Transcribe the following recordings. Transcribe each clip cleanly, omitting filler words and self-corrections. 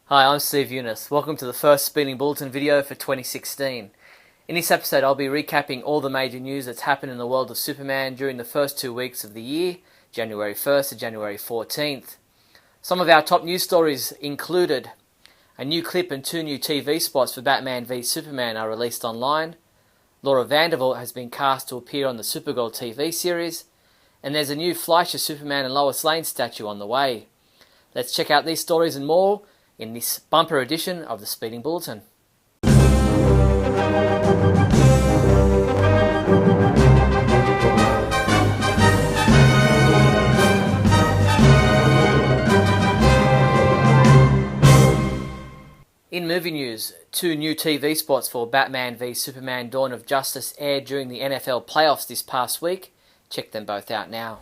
Hi, I'm Steve Younis. Welcome to the first Speeding Bulletin video for 2016. In this episode, I'll be recapping all the major news that's happened in the world of Superman during the first 2 weeks of the year, January 1st to January 14th. Some of our top news stories included a new clip and 2 new TV spots for Batman v Superman are released online, Laura Vanderbilt has been cast to appear on the Supergirl TV series, and there's a new Fleischer Superman and Lois Lane statue on the way. Let's check out these stories and more in this bumper edition of the Speeding Bulletin. In movie news, 2 new TV spots for Batman v Superman Dawn of Justice aired during the NFL playoffs this past week. Check them both out now.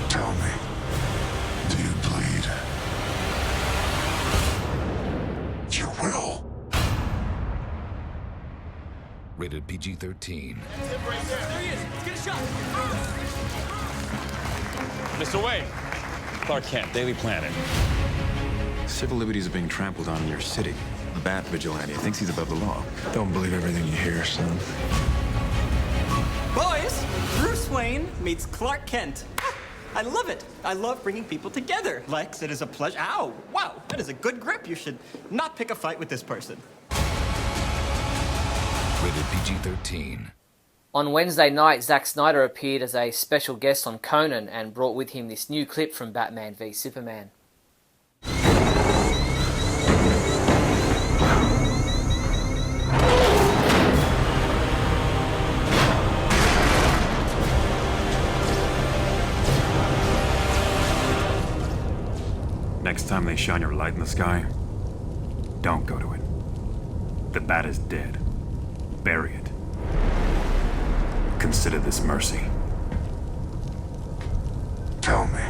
Tell me, do you bleed? You will. Rated PG-13. There he is! Let's get a shot! Mr. Wayne. Clark Kent, Daily Planet. Civil liberties are being trampled on in your city. The Bat Vigilante thinks he's above the law. Don't believe everything you hear, son. Boys, Bruce Wayne meets Clark Kent. I love it. I love bringing people together. Lex, it is a pleasure. Ow! Wow, that is a good grip. You should not pick a fight with this person. Rated PG-13. On Wednesday night, Zack Snyder appeared as a special guest on Conan and brought with him this new clip from Batman v Superman. Next time they shine your light in the sky, don't go to it. The Bat is dead. Bury it. Consider this mercy. Tell me.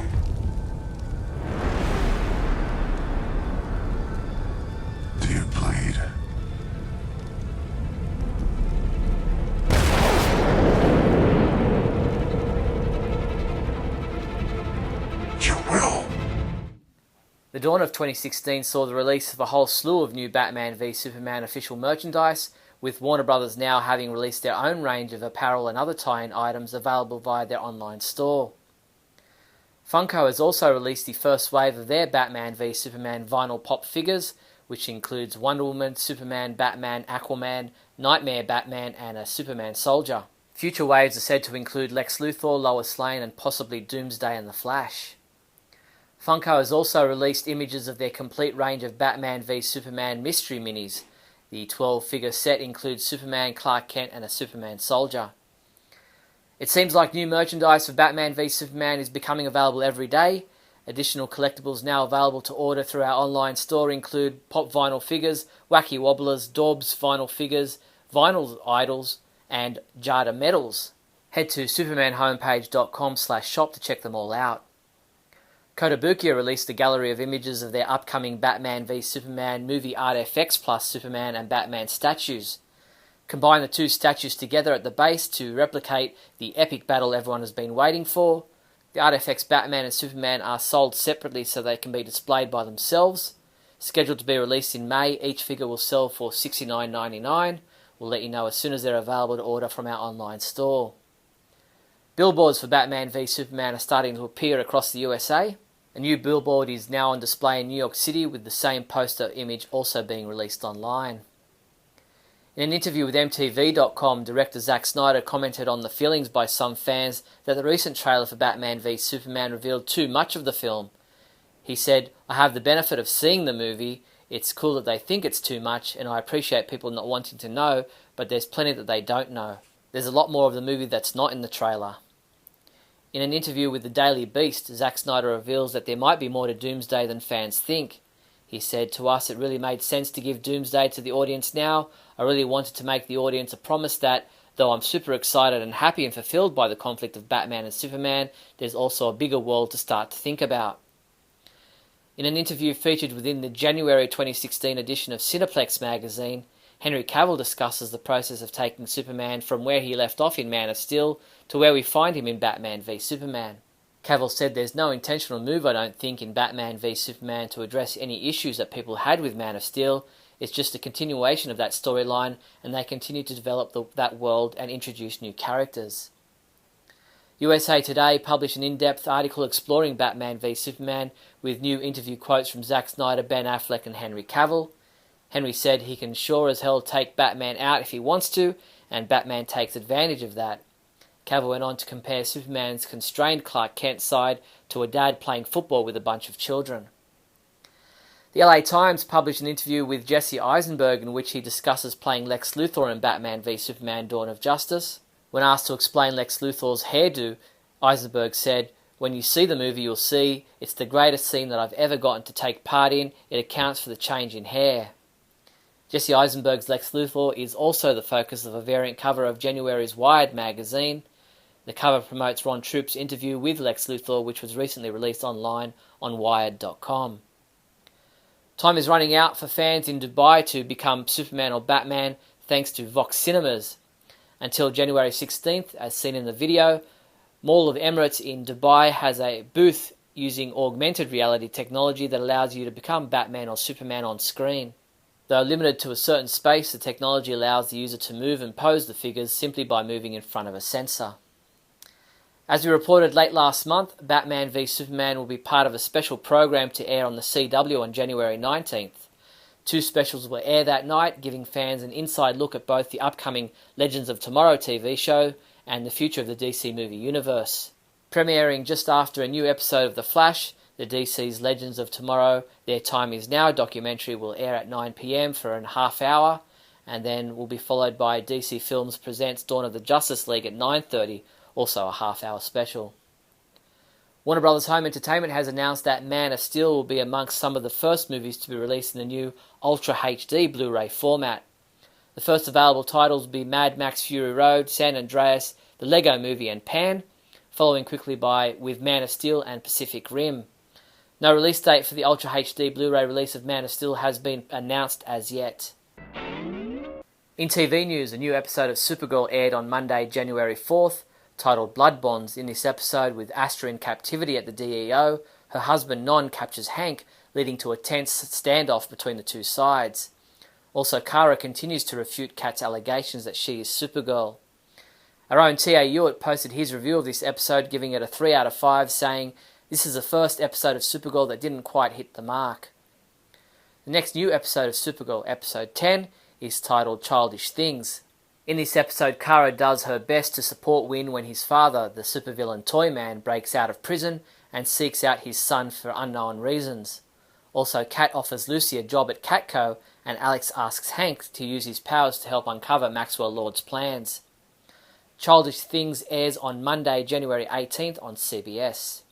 Do you bleed? You will. The dawn of 2016 saw the release of a whole slew of new Batman v Superman official merchandise, with Warner Brothers now having released their own range of apparel and other tie-in items available via their online store. Funko has also released the first wave of their Batman v Superman vinyl pop figures, which includes Wonder Woman, Superman, Batman, Aquaman, Nightmare Batman and a Superman soldier. Future waves are said to include Lex Luthor, Lois Lane and possibly Doomsday and the Flash. Funko has also released images of their complete range of Batman v Superman mystery minis. The 12-figure set includes Superman, Clark Kent and a Superman soldier. It seems like new merchandise for Batman v Superman is becoming available every day. Additional collectibles now available to order through our online store include pop vinyl figures, wacky wobblers, Dorbs vinyl figures, vinyl idols and Jada medals. Head to supermanhomepage.com/shop to check them all out. Kotobukiya released a gallery of images of their upcoming Batman v Superman movie Art FX Plus Superman and Batman statues. Combine the 2 statues together at the base to replicate the epic battle everyone has been waiting for. The Art FX Batman and Superman are sold separately so they can be displayed by themselves. Scheduled to be released in May, each figure will sell for $69.99. We'll let you know as soon as they're available to order from our online store. Billboards for Batman v Superman are starting to appear across the USA. A new billboard is now on display in New York City, with the same poster image also being released online. In an interview with MTV.com, director Zack Snyder commented on the feelings by some fans that the recent trailer for Batman v Superman revealed too much of the film. He said, "I have the benefit of seeing the movie. It's cool that they think it's too much, and I appreciate people not wanting to know, but there's plenty that they don't know. There's a lot more of the movie that's not in the trailer." In an interview with the Daily Beast, Zack Snyder reveals that there might be more to Doomsday than fans think. He said, "To us it really made sense to give Doomsday to the audience now. I really wanted to make the audience a promise that, though I'm super excited and happy and fulfilled by the conflict of Batman and Superman, there's also a bigger world to start to think about." In an interview featured within the January 2016 edition of Cineplex magazine, Henry Cavill discusses the process of taking Superman from where he left off in Man of Steel to where we find him in Batman v Superman. Cavill said there's no intentional move, I don't think, in Batman v Superman to address any issues that people had with Man of Steel. It's just a continuation of that storyline, and they continue to develop that world and introduce new characters. USA Today published an in-depth article exploring Batman v Superman with new interview quotes from Zack Snyder, Ben Affleck and Henry Cavill. Henry said he can sure as hell take Batman out if he wants to, and Batman takes advantage of that. Cavill went on to compare Superman's constrained Clark Kent side to a dad playing football with a bunch of children. The LA Times published an interview with Jesse Eisenberg in which he discusses playing Lex Luthor in Batman v Superman Dawn of Justice. When asked to explain Lex Luthor's hairdo, Eisenberg said, "When you see the movie you'll see it's the greatest scene that I've ever gotten to take part in. It accounts for the change in hair." Jesse Eisenberg's Lex Luthor is also the focus of a variant cover of January's Wired magazine. The cover promotes Ron Troop's interview with Lex Luthor, which was recently released online on Wired.com. Time is running out for fans in Dubai to become Superman or Batman thanks to Vox Cinemas. Until January 16th, as seen in the video, Mall of Emirates in Dubai has a booth using augmented reality technology that allows you to become Batman or Superman on screen. Though limited to a certain space, the technology allows the user to move and pose the figures simply by moving in front of a sensor. As we reported late last month, Batman v Superman will be part of a special program to air on the CW on January 19th. Two specials will air that night, giving fans an inside look at both the upcoming Legends of Tomorrow TV show and the future of the DC movie universe. Premiering just after a new episode of The Flash, the DC's Legends of Tomorrow, Their Time Is Now documentary will air at 9 p.m. for a half hour, and then will be followed by DC Films Presents Dawn of the Justice League at 9:30, also a half-hour special. Warner Bros. Home Entertainment has announced that Man of Steel will be amongst some of the first movies to be released in the new Ultra HD Blu-ray format. The first available titles will be Mad Max Fury Road, San Andreas, The Lego Movie and Pan, following quickly by with Man of Steel and Pacific Rim. No release date for the Ultra HD Blu-ray release of Man of Steel has been announced as yet. In TV news, a new episode of Supergirl aired on Monday, January 4th, titled Blood Bonds. In this episode, with Astra in captivity at the DEO, her husband Non captures Hank, leading to a tense standoff between the two sides. Also, Kara continues to refute Kat's allegations that she is Supergirl. Our own T.A. Hewitt posted his review of this episode, giving it a 3 out of 5, saying, "This is the first episode of Supergirl that didn't quite hit the mark." The next new episode of Supergirl, episode 10, is titled Childish Things. In this episode, Kara does her best to support Winn when his father, the supervillain Toyman, breaks out of prison and seeks out his son for unknown reasons. Also, Kat offers Lucy a job at Catco, and Alex asks Hank to use his powers to help uncover Maxwell Lord's plans. Childish Things airs on Monday, January 18th on CBS.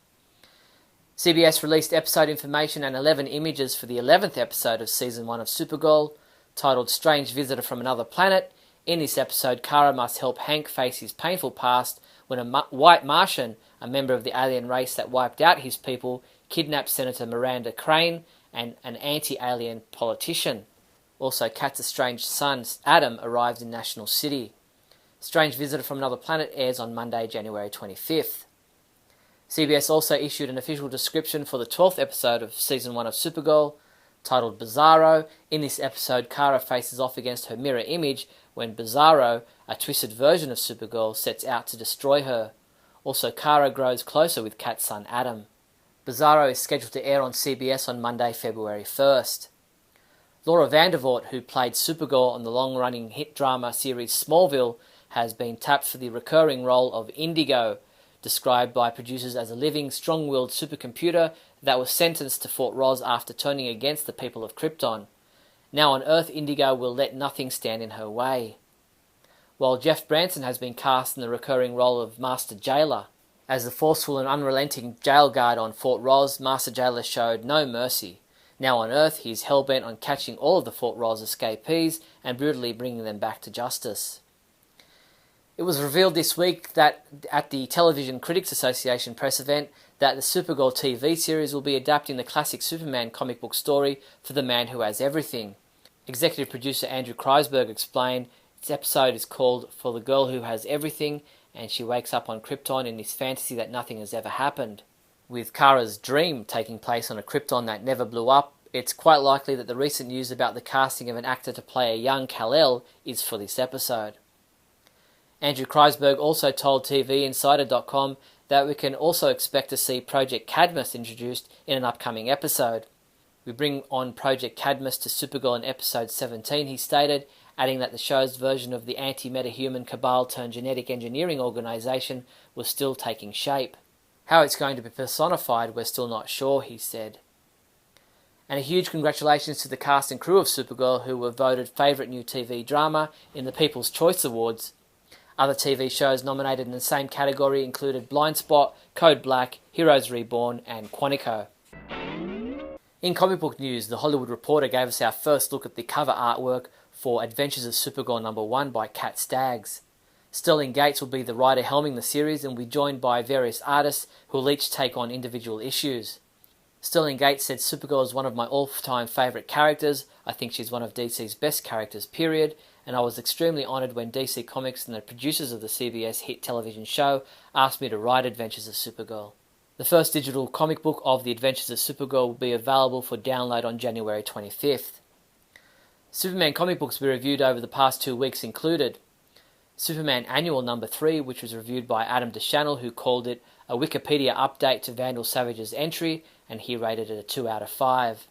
CBS released episode information and 11 images for the 11th episode of Season 1 of Supergirl, titled Strange Visitor from Another Planet. In this episode, Kara must help Hank face his painful past when a white Martian, a member of the alien race that wiped out his people, kidnapped Senator Miranda Crane and an anti-alien politician. Also, Kat's estranged son, Adam, arrived in National City. Strange Visitor from Another Planet airs on Monday, January 25th. CBS also issued an official description for the 12th episode of Season 1 of Supergirl, titled Bizarro. In this episode, Kara faces off against her mirror image when Bizarro, a twisted version of Supergirl, sets out to destroy her. Also, Kara grows closer with Kat's son Adam. Bizarro is scheduled to air on CBS on Monday, February 1st. Laura Vandervoort, who played Supergirl on the long-running hit drama series Smallville, has been tapped for the recurring role of Indigo, described by producers as a living, strong-willed supercomputer that was sentenced to Fort Ross after turning against the people of Krypton. Now on Earth, Indigo will let nothing stand in her way. While Jeff Branson has been cast in the recurring role of Master Jailer. As the forceful and unrelenting jail guard on Fort Ross, Master Jailer showed no mercy. Now on Earth, he is hell-bent on catching all of the Fort Ross escapees and brutally bringing them back to justice. It was revealed this week that at the Television Critics Association press event that the Supergirl TV series will be adapting the classic Superman comic book story for the man who has everything. Executive producer Andrew Kreisberg explained its episode is called For the Girl Who Has Everything, and she wakes up on Krypton in this fantasy that nothing has ever happened. With Kara's dream taking place on a Krypton that never blew up, it's quite likely that the recent news about the casting of an actor to play a young Kal-El is for this episode. Andrew Kreisberg also told TVinsider.com that we can also expect to see Project Cadmus introduced in an upcoming episode. We bring on Project Cadmus to Supergirl in episode 17, he stated, adding that the show's version of the anti-metahuman cabal turned genetic engineering organisation was still taking shape. How it's going to be personified, we're still not sure, he said. And a huge congratulations to the cast and crew of Supergirl, who were voted favourite new TV drama in the People's Choice Awards. Other TV shows nominated in the same category included Blindspot, Code Black, Heroes Reborn and Quantico. In comic book news, The Hollywood Reporter gave us our first look at the cover artwork for Adventures of Supergirl #1 by Kat Staggs. Sterling Gates will be the writer helming the series and will be joined by various artists who will each take on individual issues. Sterling Gates said Supergirl is one of my all-time favourite characters. I think she's one of DC's best characters, period, and I was extremely honoured when DC Comics and the producers of the CBS hit television show asked me to write Adventures of Supergirl. The first digital comic book of The Adventures of Supergirl will be available for download on January 25th. Superman comic books we reviewed over the past 2 weeks included Superman Annual No. 3, which was reviewed by Adam DeChannel, who called it a Wikipedia update to Vandal Savage's entry, and he rated it a 2 out of 5.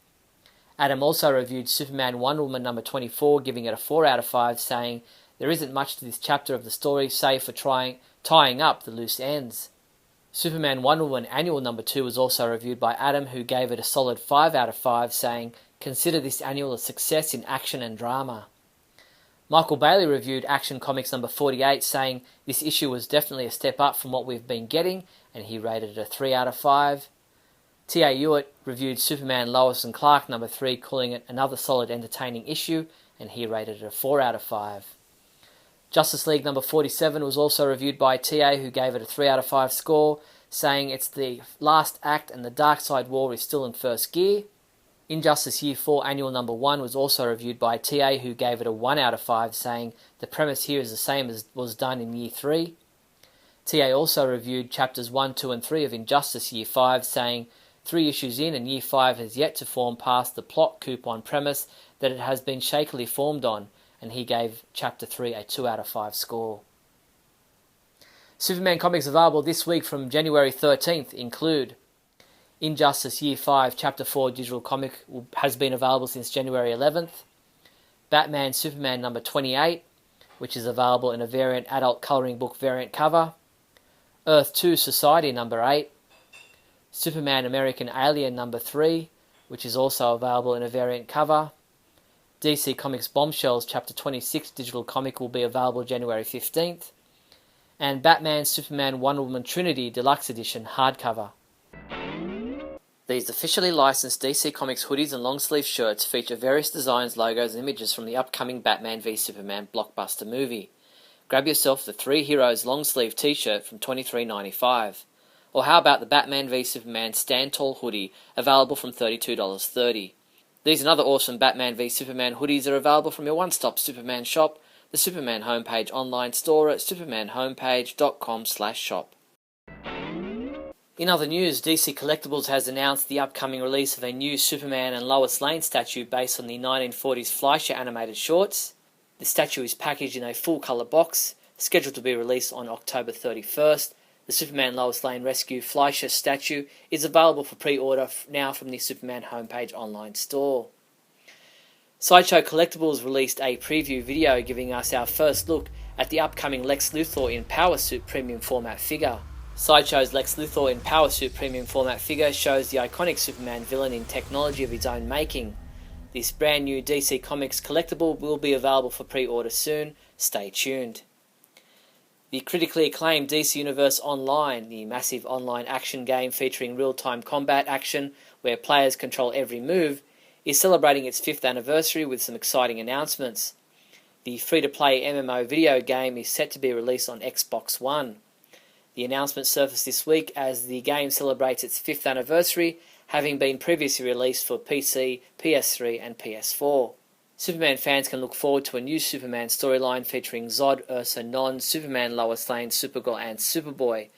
Adam also reviewed Superman Wonder Woman No. 24, giving it a 4 out of 5, saying, there isn't much to this chapter of the story, save for tying up the loose ends. Superman Wonder Woman Annual No. 2 was also reviewed by Adam, who gave it a solid 5 out of 5, saying, consider this annual a success in action and drama. Michael Bailey reviewed Action Comics No. 48, saying, this issue was definitely a step up from what we've been getting, and he rated it a 3 out of 5. T.A. Hewitt reviewed Superman Lois and Clark No. 3, calling it another solid entertaining issue, and he rated it a 4 out of 5. Justice League No. 47 was also reviewed by T.A., who gave it a 3 out of 5 score, saying it's the last act and the Darkseid War is still in first gear. Injustice Year 4 Annual No. 1 was also reviewed by T.A., who gave it a 1 out of 5, saying the premise here is the same as was done in Year 3. T.A. also reviewed Chapters 1, 2 and 3 of Injustice Year 5, saying 3 issues in and Year 5 has yet to form past the plot coupon premise that it has been shakily formed on, and he gave Chapter 3 a 2 out of 5 score. Superman comics available this week from January 13th include Injustice Year 5 Chapter 4 digital comic has been available since January 11th. Batman Superman No. 28, which is available in a variant adult colouring book variant cover. Earth 2 Society No. 8. Superman American Alien No. 3, which is also available in a variant cover. DC Comics Bombshells Chapter 26 digital comic will be available January 15th. And Batman Superman Wonder Woman Trinity Deluxe Edition hardcover. These officially licensed DC Comics hoodies and long-sleeve shirts feature various designs, logos and images from the upcoming Batman v Superman blockbuster movie. Grab yourself the Three Heroes long-sleeve t-shirt from $23.95. Or how about the Batman v Superman Stand Tall hoodie, available from $32.30. These and other awesome Batman v Superman hoodies are available from your one-stop Superman shop, the Superman homepage online store at supermanhomepage.com/shop. In other news, DC Collectibles has announced the upcoming release of a new Superman and Lois Lane statue based on the 1940s Fleischer animated shorts. The statue is packaged in a full-colour box, scheduled to be released on October 31st. The Superman Lois Lane Rescue Fleischer statue is available for pre-order now from the Superman homepage online store. Sideshow Collectibles released a preview video giving us our first look at the upcoming Lex Luthor in Power Suit premium format figure. Sideshow's Lex Luthor in Power Suit premium format figure shows the iconic Superman villain in technology of his own making. This brand new DC Comics collectible will be available for pre-order soon. Stay tuned. The critically acclaimed DC Universe Online, the massive online action game featuring real-time combat action where players control every move, is celebrating its 5th anniversary with some exciting announcements. The free-to-play MMO video game is set to be released on Xbox One. The announcement surfaced this week as the game celebrates its 5th anniversary, having been previously released for PC, PS3 and PS4. Superman fans can look forward to a new Superman storyline featuring Zod, Ursa, Non, Superman, Lois Lane, Supergirl and Superboy.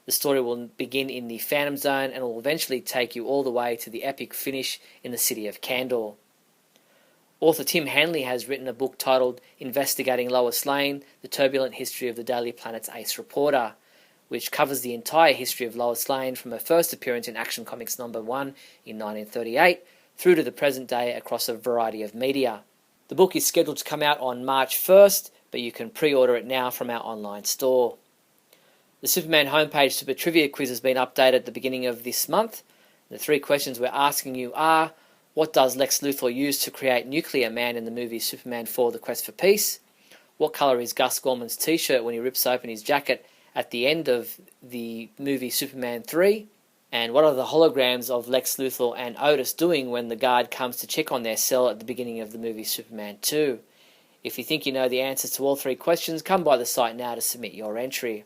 The story will begin in the Phantom Zone and will eventually take you all the way to the epic finish in the city of Kandor. Author Tim Hanley has written a book titled Investigating Lois Lane, The Turbulent History of the Daily Planet's Ace Reporter, which covers the entire history of Lois Lane from her first appearance in Action Comics #1 in 1938 through to the present day across a variety of media. The book is scheduled to come out on March 1st, but you can pre-order it now from our online store. The Superman homepage Super Trivia quiz has been updated at the beginning of this month. The 3 questions we're asking you are: what does Lex Luthor use to create Nuclear Man in the movie Superman 4 The Quest for Peace? What colour is Gus Gorman's t-shirt when he rips open his jacket at the end of the movie Superman 3? And what are the holograms of Lex Luthor and Otis doing when the guard comes to check on their cell at the beginning of the movie Superman 2? If you think you know the answers to all 3 questions, come by the site now to submit your entry.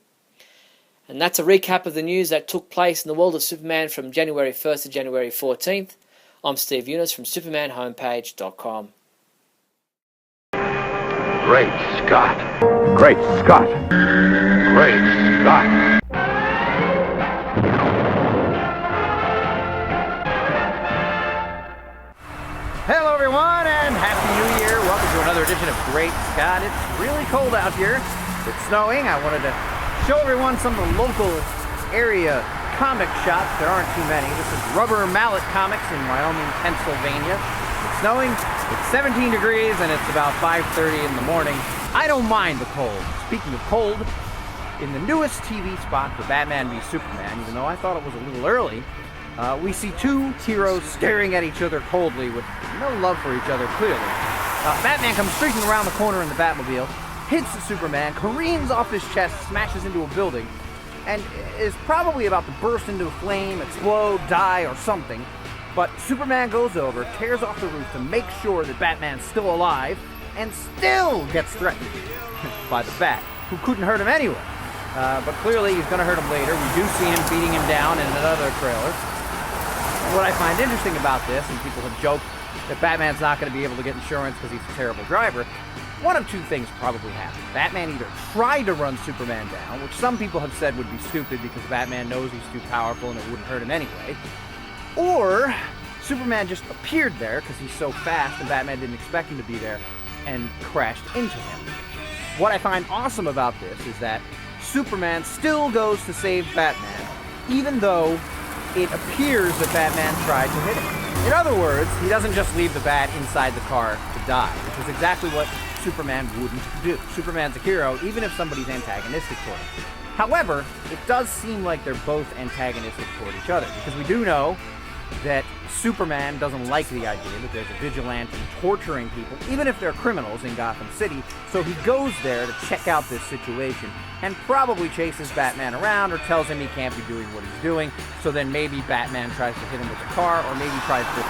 And that's a recap of the news that took place in the world of Superman from January 1st to January 14th. I'm Steve Younis from SupermanHomepage.com. Great Scott. Great Scott. Great Scott. Hello everyone and Happy New Year. Welcome to another edition of Great Scott. It's really cold out here. It's snowing. I wanted to show everyone some of the local area comic shops. There aren't too many. This is Rubber Mallet Comics in Wyoming, Pennsylvania. It's snowing. It's 17 degrees and it's about 5:30 in the morning. I don't mind the cold. Speaking of cold, in the newest TV spot for Batman v Superman, even though I thought it was a little early, we see 2 heroes staring at each other coldly with no love for each other, clearly. Batman comes streaking around the corner in the Batmobile, hits Superman, careens off his chest, smashes into a building, and is probably about to burst into a flame, explode, die, or something. But Superman goes over, tears off the roof to make sure that Batman's still alive, and still gets threatened by the Bat, who couldn't hurt him anyway. But clearly he's going to hurt him later. We do see him beating him down in another trailer. And what I find interesting about this, and people have joked that Batman's not going to be able to get insurance because he's a terrible driver, one of 2 things probably happened. Batman either tried to run Superman down, which some people have said would be stupid because Batman knows he's too powerful and it wouldn't hurt him anyway, or Superman just appeared there because he's so fast and Batman didn't expect him to be there and crashed into him. What I find awesome about this is that Superman still goes to save Batman, even though it appears that Batman tried to hit him. In other words, he doesn't just leave the Bat inside the car to die, which is exactly what Superman wouldn't do. Superman's a hero, even if somebody's antagonistic toward him. However, it does seem like they're both antagonistic toward each other, because we do know that Superman doesn't like the idea that there's a vigilante torturing people, even if they're criminals in Gotham City, so he goes there to check out this situation and probably chases Batman around or tells him he can't be doing what he's doing, so then maybe Batman tries to hit him with a car or maybe tries to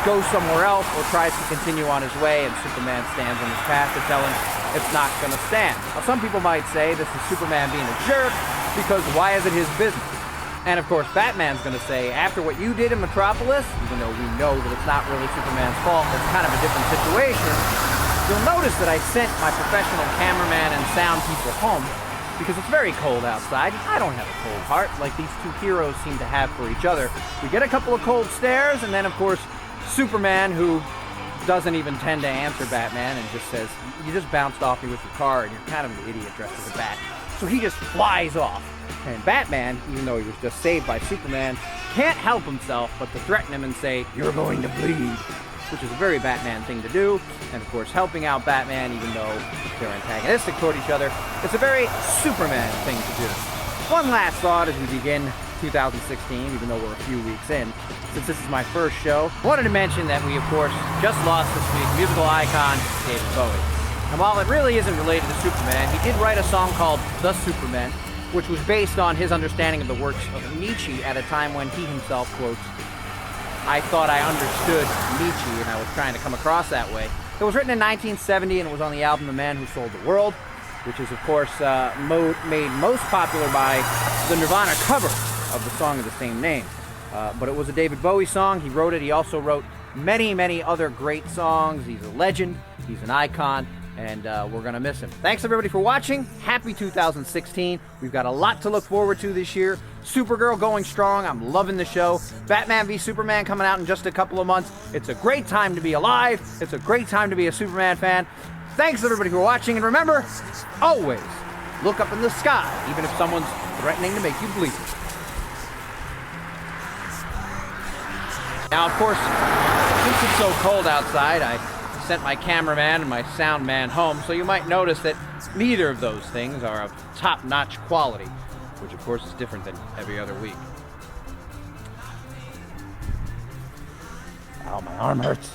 go somewhere else or tries to continue on his way and Superman stands on his path to tell him it's not going to stand. Now, some people might say this is Superman being a jerk because why is it his business? And of course, Batman's going to say, after what you did in Metropolis, even though we know that it's not really Superman's fault, it's kind of a different situation, you'll notice that I sent my professional cameraman and sound people home because it's very cold outside. I don't have a cold heart like these 2 heroes seem to have for each other. We get a couple of cold stares, and then, of course, Superman, who doesn't even tend to answer Batman and just says, you just bounced off me with your car and you're kind of an idiot dressed as a bat. So he just flies off. And Batman, even though he was just saved by Superman, can't help himself but to threaten him and say, you're going to bleed, which is a very Batman thing to do. And of course, helping out Batman, even though they're antagonistic toward each other, it's a very Superman thing to do. One last thought as we begin 2016, even though we're a few weeks in. Since this is my first show, I wanted to mention that we, of course, just lost this week musical icon David Bowie. And while it really isn't related to Superman, he did write a song called The Superman, which was based on his understanding of the works of Nietzsche at a time when he himself quotes, I thought I understood Nietzsche, and I was trying to come across that way. It was written in 1970, and it was on the album The Man Who Sold the World. which is, of course, made most popular by the Nirvana cover of the song of the same name. But it was a David Bowie song. He wrote it. He also wrote many, many other great songs. He's a legend. He's an icon. And we're going to miss him. Thanks, everybody, for watching. Happy 2016. We've got a lot to look forward to this year. Supergirl going strong. I'm loving the show. Batman v Superman coming out in just a couple of months. It's a great time to be alive. It's a great time to be a Superman fan. Thanks, everybody, for watching. And remember, always look up in the sky, even if someone's threatening to make you bleed. Now, of course, since it's so cold outside, I sent my cameraman and my sound man home, so you might notice that neither of those things are of top-notch quality, which of course is different than every other week. Ow, my arm hurts.